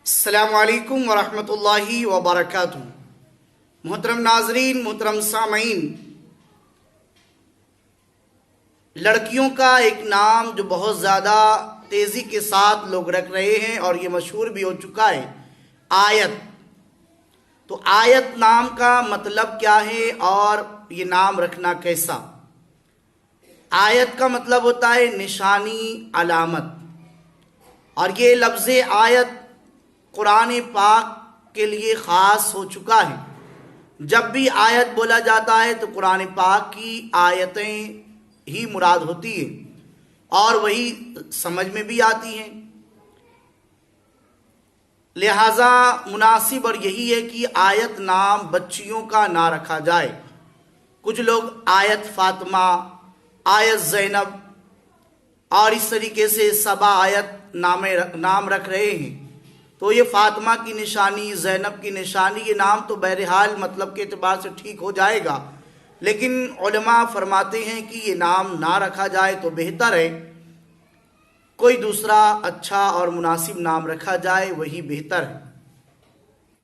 السلام علیکم ورحمۃ اللہ وبرکاتہ۔ محترم ناظرین، محترم سامعین، لڑکیوں کا ایک نام جو بہت زیادہ تیزی کے ساتھ لوگ رکھ رہے ہیں اور یہ مشہور بھی ہو چکا ہے، آیت۔ تو آیت نام کا مطلب کیا ہے اور یہ نام رکھنا کیسا؟ آیت کا مطلب ہوتا ہے نشانی، علامت، اور یہ لفظ آیت قرآن پاک کے لیے خاص ہو چکا ہے۔ جب بھی آیت بولا جاتا ہے تو قرآن پاک کی آیتیں ہی مراد ہوتی ہیں اور وہی سمجھ میں بھی آتی ہیں، لہذا مناسب اور یہی ہے کہ آیت نام بچیوں کا نہ رکھا جائے۔ کچھ لوگ آیت فاطمہ، آیت زینب اور اس طریقے سے سبا آیت نام رکھ رہے ہیں۔ تو یہ فاطمہ کی نشانی، زینب کی نشانی، یہ نام تو بہرحال مطلب کے اعتبار سے ٹھیک ہو جائے گا، لیکن علماء فرماتے ہیں کہ یہ نام نہ رکھا جائے تو بہتر ہے، کوئی دوسرا اچھا اور مناسب نام رکھا جائے، وہی بہتر ہے۔